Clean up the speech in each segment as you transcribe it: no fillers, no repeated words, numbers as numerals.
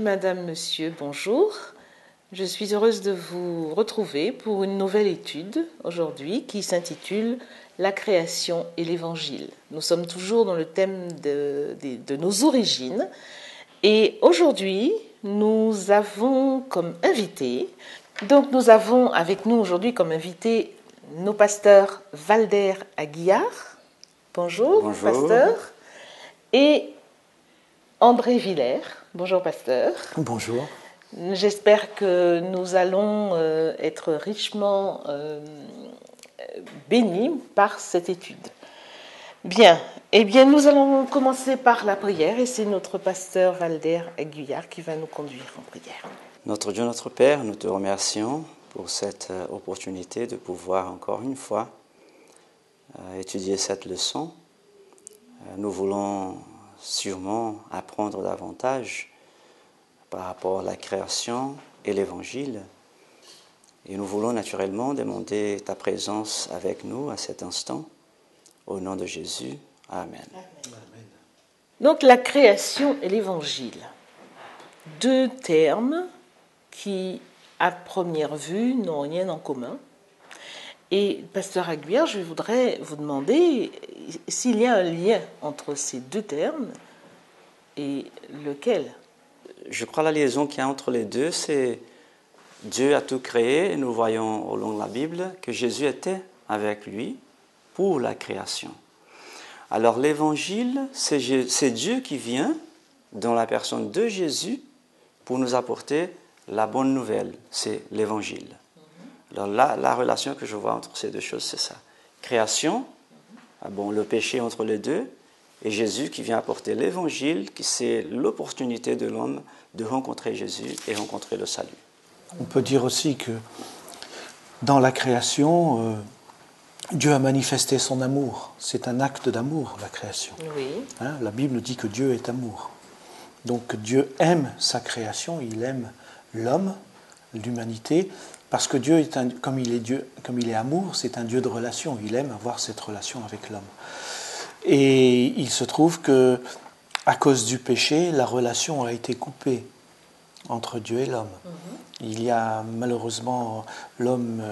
madame, monsieur, bonjour. Je suis heureuse de vous retrouver pour une nouvelle étude aujourd'hui qui s'intitule « La création et l'Évangile ». Nous sommes toujours dans le thème de nos origines et aujourd'hui nous avons comme invité, nous avons avec nous aujourd'hui comme invité nos pasteurs Valder Aguillard. Bonjour, bonjour. Pasteur. Et André Villers. Bonjour, pasteur. Bonjour. J'espère que nous allons être richement bénis par cette étude. Bien, nous allons commencer par la prière et c'est notre pasteur Valder Aguillard qui va nous conduire en prière. Notre Dieu, notre Père, nous te remercions pour cette opportunité de pouvoir encore une fois étudier cette leçon. Nous voulons sûrement apprendre davantage par rapport à la création et l'Évangile. Et nous voulons naturellement demander ta présence avec nous à cet instant. Au nom de Jésus, Amen. Amen. Donc la création et l'Évangile, deux termes qui, à première vue, n'ont rien en commun. Et pasteur Aguillard, je voudrais vous demander s'il y a un lien entre ces deux termes et lequel. Je crois la liaison qu'il y a entre les deux, c'est Dieu a tout créé. Et nous voyons au long de la Bible que Jésus était avec lui pour la création. Alors l'évangile, c'est Dieu qui vient dans la personne de Jésus pour nous apporter la bonne nouvelle, c'est l'évangile. Alors là, la relation que je vois entre ces deux choses, c'est ça. Création, le péché entre les deux, et Jésus qui vient apporter l'évangile, qui c'est l'opportunité de l'homme de rencontrer Jésus et rencontrer le salut. On peut dire aussi que dans la création, Dieu a manifesté son amour. C'est un acte d'amour, la création. Oui. La Bible dit que Dieu est amour. Donc Dieu aime sa création, il aime l'homme, l'humanité, parce que Dieu est comme il est amour, c'est un Dieu de relation. Il aime avoir cette relation avec l'homme. Et il se trouve que, à cause du péché, la relation a été coupée entre Dieu et l'homme. Il y a malheureusement, l'homme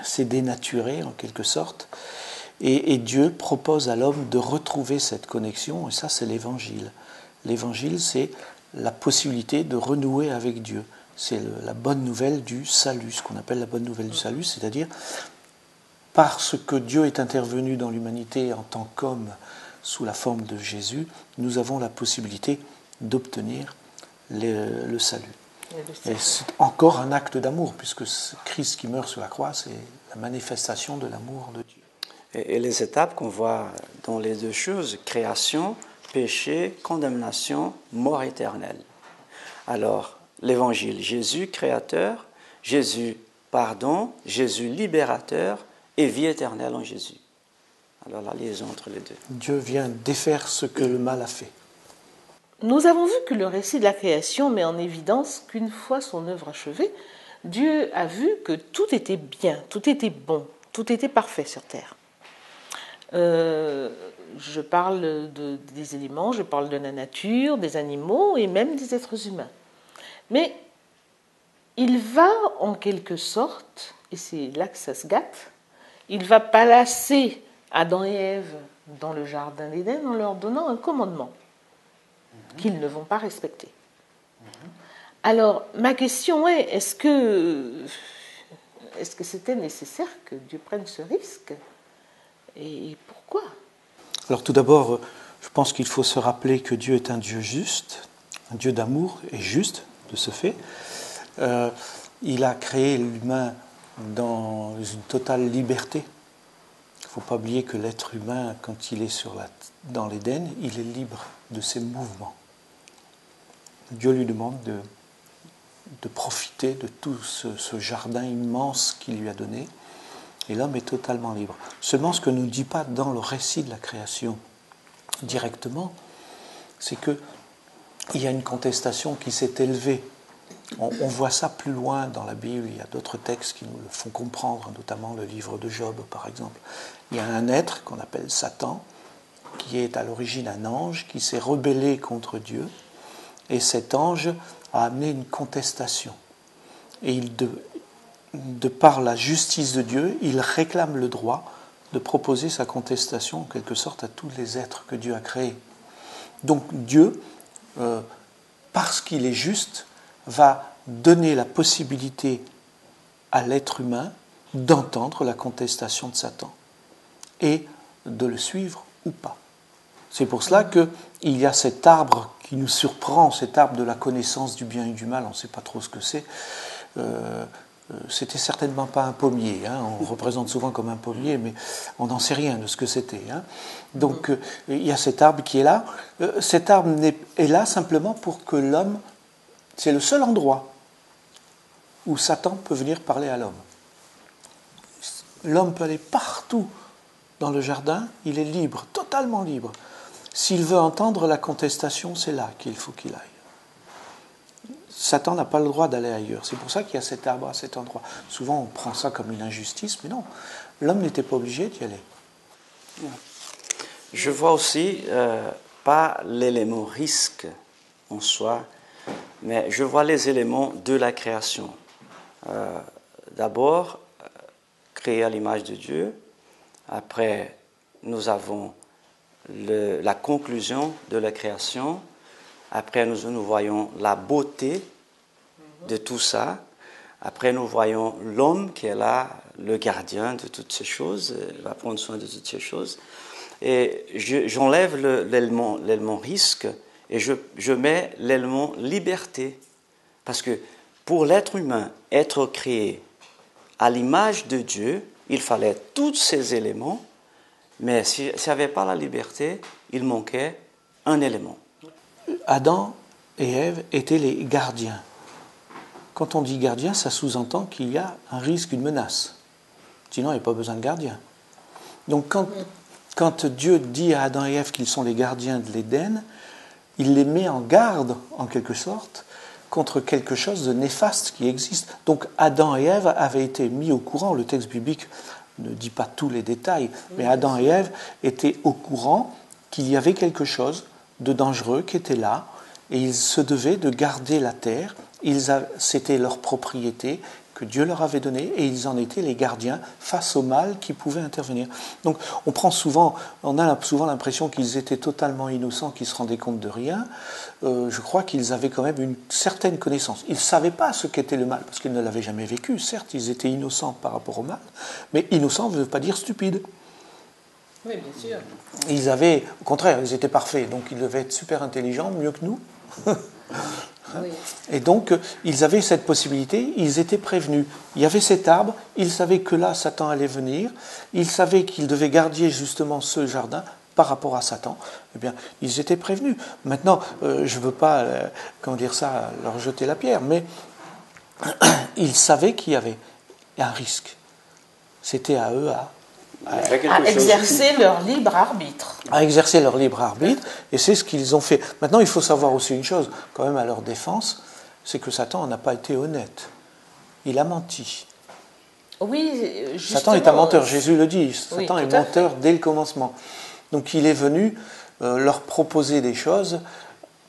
s'est dénaturé en quelque sorte, et Dieu propose à l'homme de retrouver cette connexion, et ça c'est l'évangile. L'évangile, c'est la possibilité de renouer avec Dieu. C'est la bonne nouvelle du salut, ce qu'on appelle la bonne nouvelle du salut, c'est-à-dire parce que Dieu est intervenu dans l'humanité en tant qu'homme sous la forme de Jésus, nous avons la possibilité d'obtenir le salut. Et c'est encore un acte d'amour, puisque Christ qui meurt sur la croix, c'est la manifestation de l'amour de Dieu. Et les étapes qu'on voit dans les deux choses, création, péché, condamnation, mort éternelle. Alors, l'évangile, Jésus créateur, Jésus pardon, Jésus libérateur et vie éternelle en Jésus. Alors la liaison entre les deux. Dieu vient défaire ce que le mal a fait. Nous avons vu que le récit de la création met en évidence qu'une fois son œuvre achevée, Dieu a vu que tout était bien, tout était bon, tout était parfait sur terre. Je parle des éléments, je parle de la nature, des animaux et même des êtres humains. Mais il va en quelque sorte, et c'est là que ça se gâte, il va placer Adam et Ève dans le jardin d'Éden en leur donnant un commandement qu'ils ne vont pas respecter. Alors, ma question est, est-ce que c'était nécessaire que Dieu prenne ce risque ? Et pourquoi ? Alors tout d'abord, je pense qu'il faut se rappeler que Dieu est un Dieu juste, un Dieu d'amour et juste de ce fait. Il a créé l'humain dans une totale liberté. Il ne faut pas oublier que l'être humain, quand il est dans l'Éden, il est libre de ses mouvements. Dieu lui demande de profiter de tout ce jardin immense qu'il lui a donné, et l'homme est totalement libre. Seulement, ce que ne nous dit pas dans le récit de la création directement, c'est qu'il y a une contestation qui s'est élevée. On voit ça plus loin dans la Bible, il y a d'autres textes qui nous le font comprendre, notamment le livre de Job, par exemple. Il y a un être qu'on appelle Satan, qui est à l'origine un ange, qui s'est rebellé contre Dieu, et cet ange a amené une contestation. Et de par la justice de Dieu, il réclame le droit de proposer sa contestation en quelque sorte à tous les êtres que Dieu a créés. Donc Dieu, parce qu'il est juste, va donner la possibilité à l'être humain d'entendre la contestation de Satan et de le suivre ou pas. C'est pour cela qu'il y a cet arbre qui nous surprend, cet arbre de la connaissance du bien et du mal, on ne sait pas trop ce que c'est. C'était certainement pas un pommier, hein. On représente souvent comme un pommier, mais on n'en sait rien de ce que c'était. Hein. Donc il y a cet arbre qui est là. Cet arbre est là simplement pour que l'homme, c'est le seul endroit où Satan peut venir parler à l'homme. L'homme peut aller partout dans le jardin, il est libre, totalement libre. S'il veut entendre la contestation, c'est là qu'il faut qu'il aille. Satan n'a pas le droit d'aller ailleurs. C'est pour ça qu'il y a cet arbre à cet endroit. Souvent, on prend ça comme une injustice, mais non. L'homme n'était pas obligé d'y aller. Je vois aussi, pas l'élément risque en soi, mais je vois les éléments de la création. D'abord, créé à l'image de Dieu. Après, nous avons la conclusion de la création. Après, nous voyons la beauté de tout ça. Après, nous voyons l'homme qui est là, le gardien de toutes ces choses, va prendre soin de toutes ces choses. Et j'enlève l'élément risque et je mets l'élément liberté. Parce que pour l'être humain, être créé à l'image de Dieu, il fallait tous ces éléments, mais s'il n'y avait pas la liberté, il manquait un élément. Adam et Ève étaient les gardiens. Quand on dit gardien, ça sous-entend qu'il y a un risque, une menace. Sinon, il n'y a pas besoin de gardien. Donc quand Dieu dit à Adam et Ève qu'ils sont les gardiens de l'Éden, il les met en garde, en quelque sorte, contre quelque chose de néfaste qui existe. Donc Adam et Ève avaient été mis au courant, le texte biblique ne dit pas tous les détails, mais Adam et Ève étaient au courant qu'il y avait quelque chose de dangereux qui était là, et ils se devaient de garder la terre. C'était leur propriété que Dieu leur avait donnée, et ils en étaient les gardiens face au mal qui pouvait intervenir. Donc on a souvent l'impression qu'ils étaient totalement innocents, qu'ils se rendaient compte de rien. Je crois qu'ils avaient quand même une certaine connaissance. Ils ne savaient pas ce qu'était le mal, parce qu'ils ne l'avaient jamais vécu. Certes, ils étaient innocents par rapport au mal, mais innocent ne veut pas dire stupide. Oui, bien sûr. Au contraire, ils étaient parfaits, donc ils devaient être super intelligents, mieux que nous. Oui. Et donc, ils avaient cette possibilité, ils étaient prévenus. Il y avait cet arbre, ils savaient que là, Satan allait venir, ils savaient qu'ils devaient garder justement ce jardin par rapport à Satan. Eh bien, ils étaient prévenus. Maintenant, je ne veux pas, leur jeter la pierre, mais ils savaient qu'il y avait un risque. C'était à eux à exercer leur libre arbitre. À exercer leur libre arbitre, et c'est ce qu'ils ont fait. Maintenant, il faut savoir aussi une chose, quand même à leur défense, c'est que Satan n'a pas été honnête. Il a menti. Oui, justement. Satan est un menteur, Jésus le dit. Satan est menteur fait. dès le commencement. Donc il est venu leur proposer des choses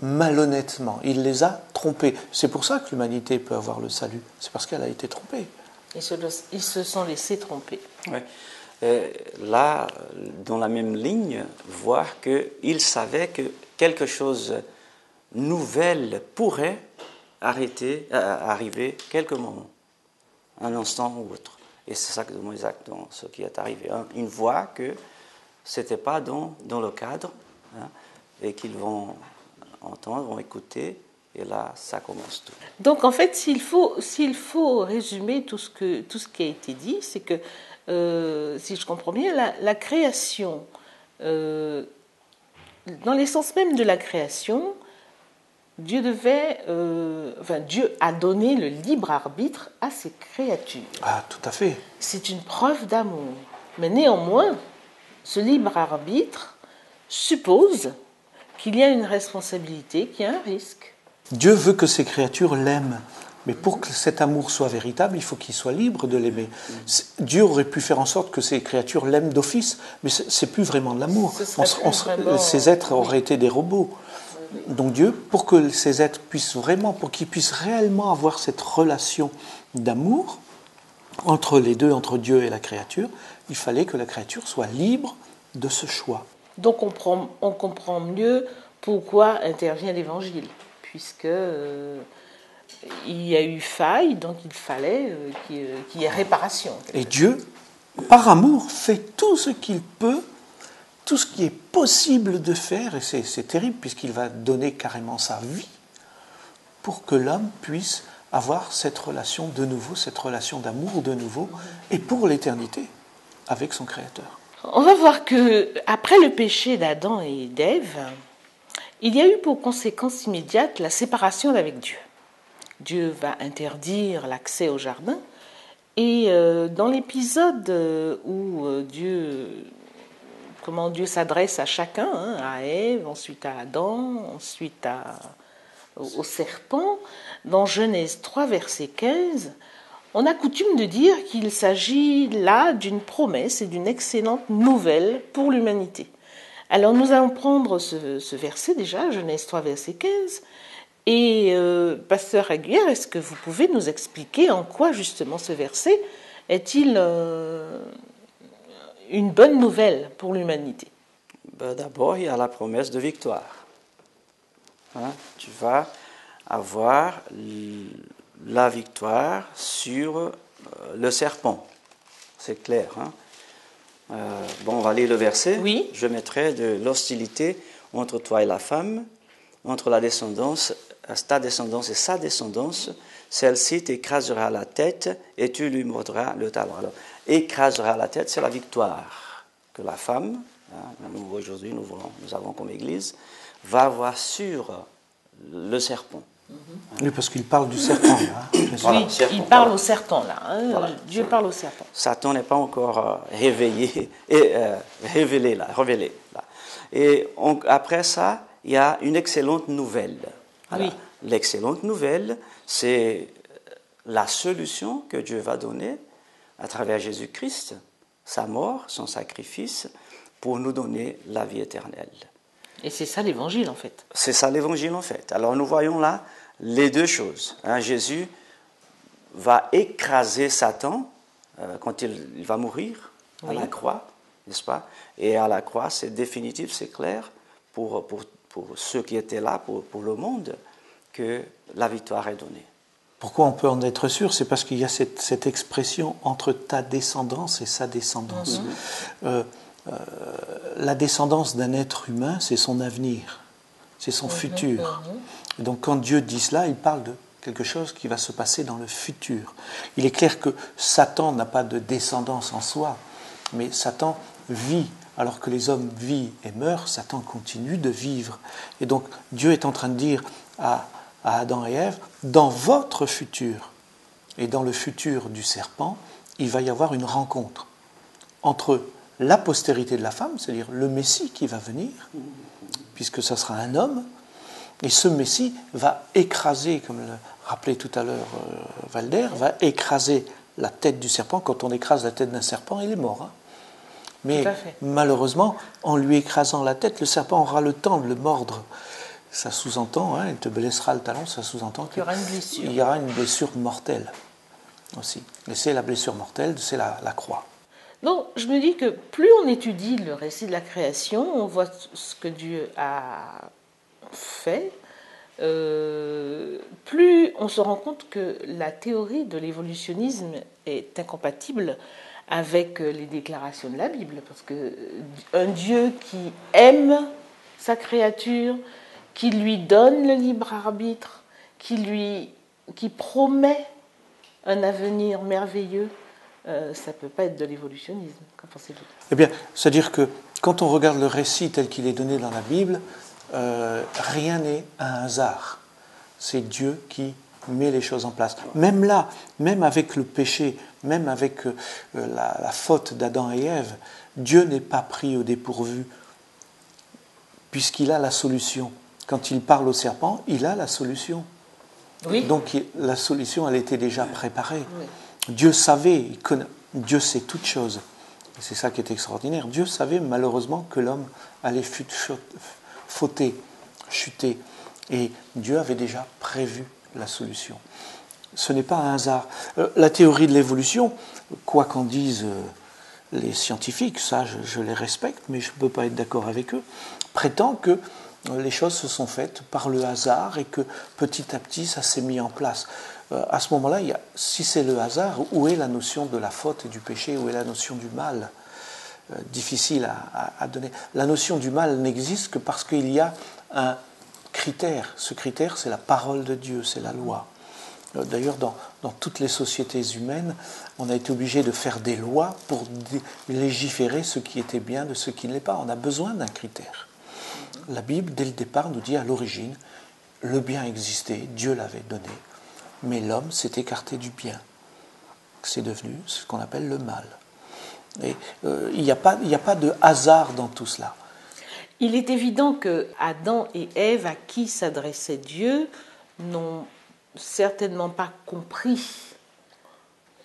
malhonnêtement. Il les a trompés. C'est pour ça que l'humanité peut avoir le salut. C'est parce qu'elle a été trompée. Ils se sont laissés tromper. Oui. Là, dans la même ligne, voir qu'il savait que quelque chose de nouvel pourrait arriver quelques moments, un instant ou autre. Et c'est ça exactement ce qui est arrivé. Ils voient que ce n'était pas dans le cadre, hein, et qu'ils vont entendre, vont écouter, et là, ça commence tout. Donc, en fait, s'il faut résumer tout ce qui a été dit, c'est que si je comprends bien, la création, dans l'essence même de la création, Dieu a donné le libre arbitre à ses créatures. Ah, tout à fait. C'est une preuve d'amour. Mais néanmoins, ce libre arbitre suppose qu'il y a une responsabilité, qu'il y a un risque. Dieu veut que ses créatures l'aiment. Mais pour que cet amour soit véritable, il faut qu'il soit libre de l'aimer. Dieu aurait pu faire en sorte que ces créatures l'aiment d'office, mais c'est plus vraiment de l'amour. Ces êtres auraient été des robots. Donc Dieu, pour que ces êtres puissent vraiment, pour qu'ils puissent réellement avoir cette relation d'amour entre les deux, entre Dieu et la créature, il fallait que la créature soit libre de ce choix. Donc on comprend mieux pourquoi intervient l'Évangile, puisque il y a eu faille, donc il fallait qu'il y ait réparation. Et Dieu, par amour, fait tout ce qu'il peut, tout ce qui est possible de faire, et c'est terrible puisqu'il va donner carrément sa vie pour que l'homme puisse avoir cette relation de nouveau, cette relation d'amour de nouveau, et pour l'éternité, avec son Créateur. On va voir que après le péché d'Adam et d'Ève, il y a eu pour conséquence immédiate la séparation avec Dieu. Dieu va interdire l'accès au jardin, et dans l'épisode où Dieu s'adresse à chacun, à Ève, ensuite à Adam, ensuite au serpent, dans Genèse 3, verset 15, on a coutume de dire qu'il s'agit là d'une promesse et d'une excellente nouvelle pour l'humanité. Alors nous allons prendre ce verset déjà, Genèse 3, verset 15, et Pasteur Aguirre, est-ce que vous pouvez nous expliquer en quoi justement ce verset est-il une bonne nouvelle pour l'humanité? D'abord, il y a la promesse de victoire. Tu vas avoir la victoire sur le serpent. C'est clair. On va lire le verset. Oui. Je mettrai de l'hostilité entre toi et la femme, entre ta descendance et sa descendance. Celle-ci t'écrasera la tête et tu lui mordras le talon. Alors, écrasera la tête, c'est la victoire que la femme, nous aujourd'hui nous avons comme Église, va avoir sur le serpent. Oui, parce qu'il parle du serpent. Voilà, oui, serpent, il parle au serpent là. Voilà. Dieu parle au serpent. Satan n'est pas encore réveillé et révélé là. Et après ça, il y a une excellente nouvelle. Oui. L'excellente nouvelle, c'est la solution que Dieu va donner à travers Jésus-Christ, sa mort, son sacrifice, pour nous donner la vie éternelle. Et c'est ça l'évangile en fait. C'est ça l'évangile en fait. Alors nous voyons là les deux choses. Jésus va écraser Satan quand il va mourir à la croix, n'est-ce pas? Et à la croix, c'est définitif, c'est clair pour ceux qui étaient là, pour le monde, que la victoire est donnée. Pourquoi on peut en être sûr? C'est parce qu'il y a cette expression entre ta descendance et sa descendance. La descendance d'un être humain, c'est son avenir, c'est son futur. Et donc quand Dieu dit cela, il parle de quelque chose qui va se passer dans le futur. Il est clair que Satan n'a pas de descendance en soi, mais Satan vit. Alors que les hommes vivent et meurent, Satan continue de vivre. Et donc Dieu est en train de dire à Adam et Ève, dans votre futur et dans le futur du serpent, il va y avoir une rencontre entre la postérité de la femme, c'est-à-dire le Messie qui va venir, puisque ça sera un homme, et ce Messie va écraser, comme le rappelait tout à l'heure Valder, va écraser la tête du serpent. Quand on écrase la tête d'un serpent, il est mort. Mais malheureusement, en lui écrasant la tête, le serpent aura le temps de le mordre. Ça sous-entend, il te blessera le talon, ça sous-entend qu'il y aura une blessure mortelle aussi. Et c'est la blessure mortelle, c'est la croix. Donc, je me dis que plus on étudie le récit de la création, on voit ce que Dieu a fait, plus on se rend compte que la théorie de l'évolutionnisme est incompatible avec les déclarations de la Bible, parce qu'un Dieu qui aime sa créature, qui lui donne le libre arbitre, qui promet un avenir merveilleux, ça ne peut pas être de l'évolutionnisme. Qu'en pensez-vous? Eh bien, c'est-à-dire que quand on regarde le récit tel qu'il est donné dans la Bible, rien n'est un hasard. C'est Dieu qui met les choses en place. Même là, même avec le péché, même avec la faute d'Adam et Ève, Dieu n'est pas pris au dépourvu, puisqu'il a la solution. Quand il parle au serpent, il a la solution. Oui. Donc la solution, elle était déjà préparée. Oui. Dieu savait, Dieu sait toutes choses. Et c'est ça qui est extraordinaire. Dieu savait malheureusement que l'homme allait fauter chuter. Et Dieu avait déjà prévu la solution. Ce n'est pas un hasard. La théorie de l'évolution, quoi qu'en disent les scientifiques, ça je les respecte, mais je ne peux pas être d'accord avec eux, prétend que les choses se sont faites par le hasard et que petit à petit ça s'est mis en place. À ce moment-là, si c'est le hasard, où est la notion de la faute et du péché, où est la notion du mal? Difficile à donner. La notion du mal n'existe que parce qu'il y a un critère. Ce critère, c'est la parole de Dieu, c'est la loi. D'ailleurs, dans toutes les sociétés humaines, on a été obligé de faire des lois pour légiférer ce qui était bien de ce qui ne l'est pas. On a besoin d'un critère. La Bible, dès le départ, nous dit à l'origine, le bien existait, Dieu l'avait donné, mais l'homme s'est écarté du bien. C'est devenu ce qu'on appelle le mal. Et il n'y a pas de hasard dans tout cela. Il est évident que Adam et Ève, à qui s'adressait Dieu, n'ont certainement pas compris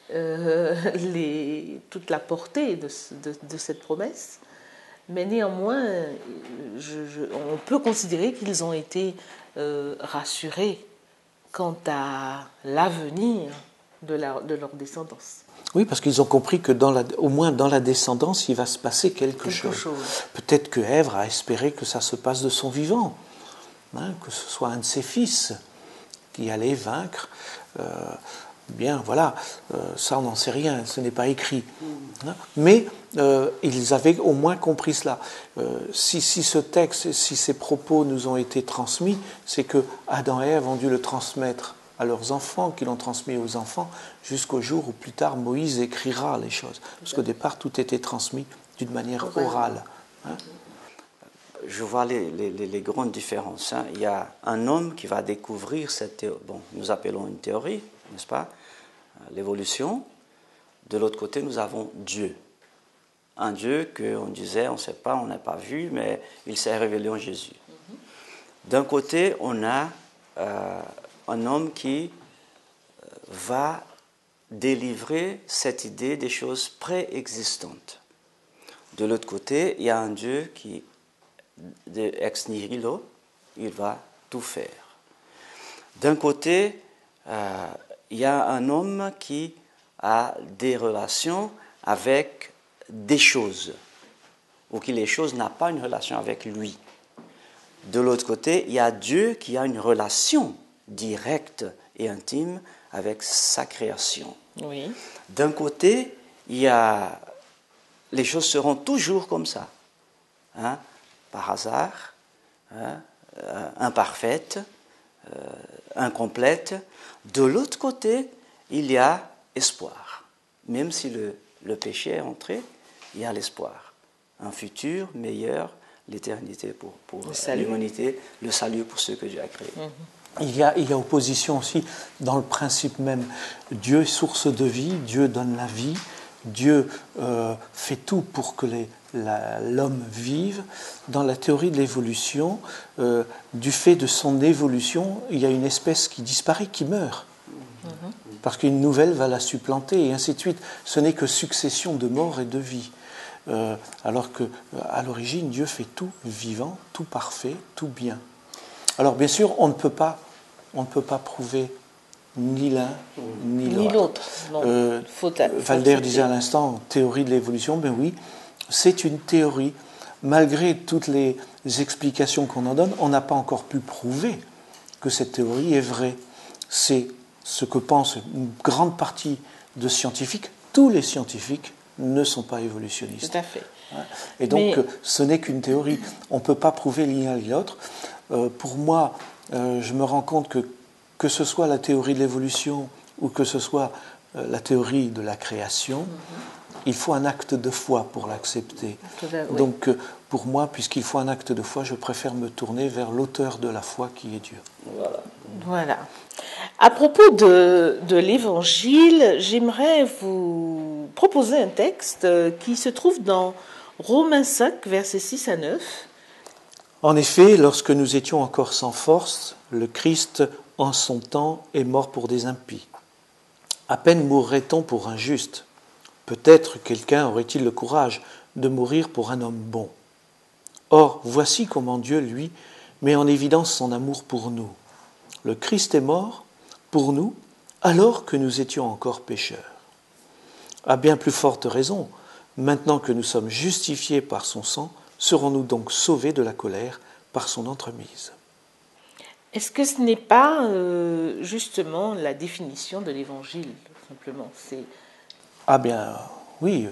toute la portée de cette promesse, mais néanmoins, on peut considérer qu'ils ont été rassurés quant à l'avenir de leur descendance. Oui, parce qu'ils ont compris que au moins dans la descendance, il va se passer quelque chose. Peut-être que Ève a espéré que ça se passe de son vivant, que ce soit un de ses fils qui allait vaincre. Bien, voilà, ça on n'en sait rien, ce n'est pas écrit. Mais ils avaient au moins compris cela. Si ce texte, si ces propos nous ont été transmis, c'est que Adam et Ève ont dû le transmettre à leurs enfants, qui l'ont transmis aux enfants, jusqu'au jour où plus tard Moïse écrira les choses. Parce qu'au départ, tout était transmis d'une manière orale. Je vois les grandes différences. Il y a un homme qui va découvrir cette théorie. Bon, nous appelons une théorie, n'est-ce pas? L'évolution. De l'autre côté, nous avons Dieu. Un Dieu qu'on disait, on ne sait pas, on n'a pas vu, mais il s'est révélé en Jésus. D'un côté, on a un homme qui va délivrer cette idée des choses préexistantes. De l'autre côté, il y a un Dieu qui, ex nihilo, il va tout faire. D'un côté, il y a un homme qui a des relations avec des choses, ou qui les choses n'ont pas une relation avec lui. De l'autre côté, il y a Dieu qui a une relation directe et intime avec sa création. Oui. D'un côté, les choses seront toujours comme ça, par hasard, imparfaites, incomplètes. De l'autre côté, il y a espoir. Même si le péché est entré, il y a l'espoir. Un futur meilleur, l'éternité pour l'humanité, le salut pour ceux que Dieu a créés. Il y a opposition aussi dans le principe même. Dieu est source de vie, Dieu donne la vie, Dieu fait tout pour que l'homme vive. Dans la théorie de l'évolution, du fait de son évolution, il y a une espèce qui disparaît, qui meurt. Parce qu'une nouvelle va la supplanter, et ainsi de suite. Ce n'est que succession de mort et de vie. Alors qu'à l'origine, Dieu fait tout vivant, tout parfait, tout bien. Alors bien sûr, on ne peut pas prouver ni l'un ni l'autre. Valder disait à l'instant, théorie de l'évolution, ben oui, c'est une théorie. Malgré toutes les explications qu'on en donne, on n'a pas encore pu prouver que cette théorie est vraie. C'est ce que pense une grande partie de scientifiques. Tous les scientifiques ne sont pas évolutionnistes. Tout à fait. Et donc, ce n'est qu'une théorie. On ne peut pas prouver l'un ni l'autre. Pour moi, je me rends compte que ce soit la théorie de l'évolution ou que ce soit la théorie de la création, il faut un acte de foi pour l'accepter. Oui. Donc, pour moi, puisqu'il faut un acte de foi, je préfère me tourner vers l'auteur de la foi qui est Dieu. Voilà. À propos de l'Évangile, j'aimerais vous proposer un texte qui se trouve dans Romains 5, versets 6 à 9. En effet, lorsque nous étions encore sans force, le Christ, en son temps, est mort pour des impies. À peine mourrait-on pour un juste. Peut-être quelqu'un aurait-il le courage de mourir pour un homme bon. Or, voici comment Dieu, lui, met en évidence son amour pour nous. Le Christ est mort pour nous alors que nous étions encore pécheurs. À bien plus forte raison, maintenant que nous sommes justifiés par son sang, serons-nous donc sauvés de la colère par son entremise. Est-ce que ce n'est pas justement la définition de l'Évangile, simplement? Ah bien, oui.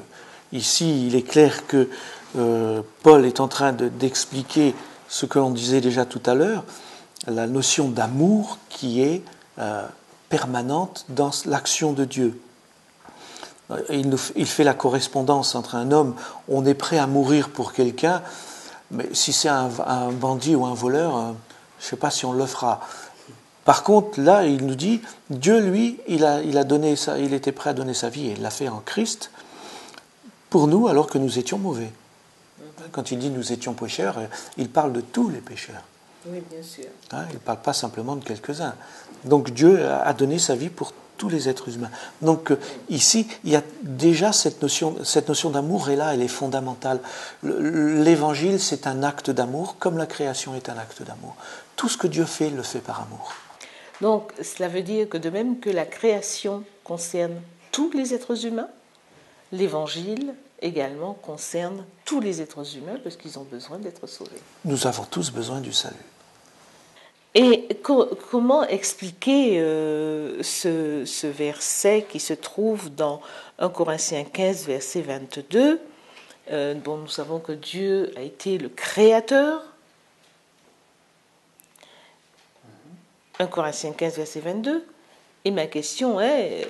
Ici, il est clair que Paul est en train d'expliquer ce que l'on disait déjà tout à l'heure, la notion d'amour qui est permanente dans l'action de Dieu. Il fait la correspondance entre un homme, on est prêt à mourir pour quelqu'un, mais si c'est un bandit ou un voleur, je ne sais pas si on le fera. Par contre, là, il nous dit, Dieu, lui, il était prêt à donner sa vie, et il l'a fait en Christ, pour nous, alors que nous étions mauvais. Quand il dit nous étions pécheurs, il parle de tous les pécheurs. Oui, bien sûr. Il ne parle pas simplement de quelques-uns. Donc Dieu a donné sa vie pour tous les êtres humains. Donc ici, il y a déjà cette notion d'amour est là, elle est fondamentale. L'évangile, c'est un acte d'amour, comme la création est un acte d'amour. Tout ce que Dieu fait, il le fait par amour. Donc cela veut dire que de même que la création concerne tous les êtres humains, l'évangile également concerne tous les êtres humains parce qu'ils ont besoin d'être sauvés. Nous avons tous besoin du salut. Et comment expliquer ce verset qui se trouve dans 1 Corinthiens 15, verset 22, dont nous savons que Dieu a été le créateur. 1 Corinthiens 15, verset 22. Et ma question est,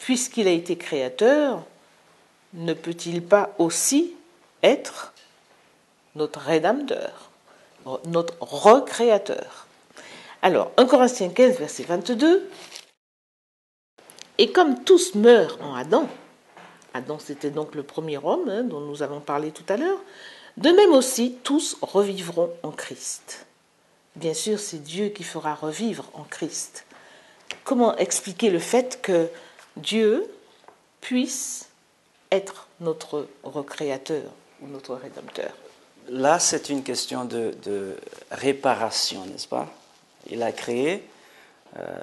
puisqu'il a été créateur, ne peut-il pas aussi être notre rédempteur, notre recréateur? Alors, 1 Corinthiens 15, verset 22, et comme tous meurent en Adam, Adam c'était donc le premier homme dont nous avons parlé tout à l'heure, de même aussi tous revivront en Christ. Bien sûr, c'est Dieu qui fera revivre en Christ. Comment expliquer le fait que Dieu puisse être notre recréateur ou notre rédempteur? Là, c'est une question de réparation, n'est-ce pas? Il a créé,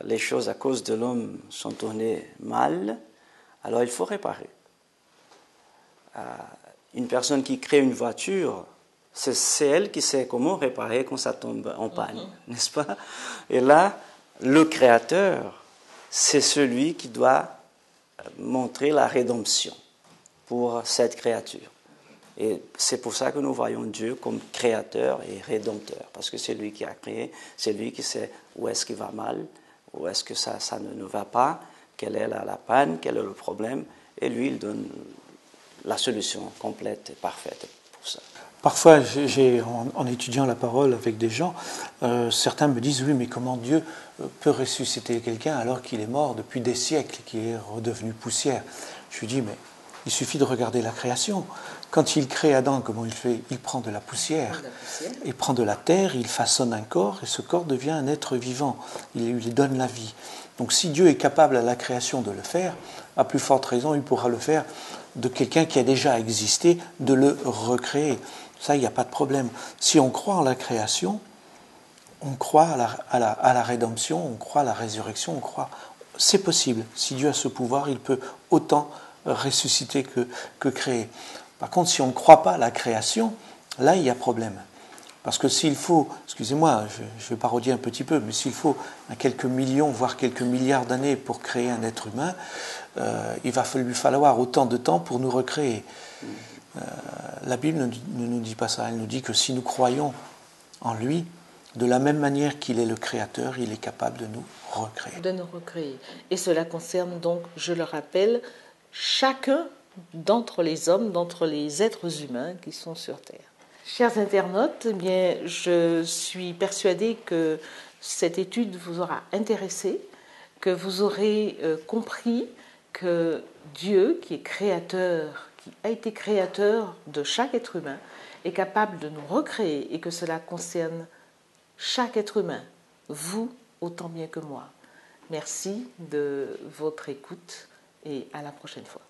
les choses à cause de l'homme sont tournées mal, alors il faut réparer. Une personne qui crée une voiture, c'est elle qui sait comment réparer quand ça tombe en panne, n'est-ce pas? Et là, le créateur, c'est celui qui doit montrer la rédemption pour cette créature. Et c'est pour ça que nous voyons Dieu comme créateur et rédempteur, parce que c'est lui qui a créé, c'est lui qui sait où est-ce qu'il va mal, où est-ce que ça ne va pas, quelle est la panne, quel est le problème, et lui, il donne la solution complète et parfaite pour ça. Parfois, en étudiant la parole avec des gens, certains me disent, oui, mais comment Dieu peut ressusciter quelqu'un alors qu'il est mort depuis des siècles, qu'il est redevenu poussière? Je lui dis, mais il suffit de regarder la création. Quand il crée Adam, comment il fait? Il prend de la poussière, il prend de la terre, il façonne un corps, et ce corps devient un être vivant. Il lui donne la vie. Donc si Dieu est capable à la création de le faire, à plus forte raison, il pourra le faire de quelqu'un qui a déjà existé, de le recréer. Ça, il n'y a pas de problème. Si on croit en la création, on croit à la rédemption, on croit à la résurrection, on croit... C'est possible. Si Dieu a ce pouvoir, il peut autant ressusciter que créer. Par contre, si on ne croit pas à la création, là, il y a problème. Parce que s'il faut, excusez-moi, je vais parodier un petit peu, mais s'il faut quelques millions, voire quelques milliards d'années pour créer un être humain, il va lui falloir autant de temps pour nous recréer. La Bible ne nous dit pas ça. Elle nous dit que si nous croyons en lui, de la même manière qu'il est le créateur, il est capable de nous recréer. De nous recréer. Et cela concerne donc, je le rappelle, chacun d'entre les hommes, d'entre les êtres humains qui sont sur Terre. Chers internautes, eh bien, je suis persuadée que cette étude vous aura intéressé, que vous aurez compris que Dieu, qui est créateur, qui a été créateur de chaque être humain, est capable de nous recréer et que cela concerne chaque être humain, vous autant bien que moi. Merci de votre écoute et à la prochaine fois.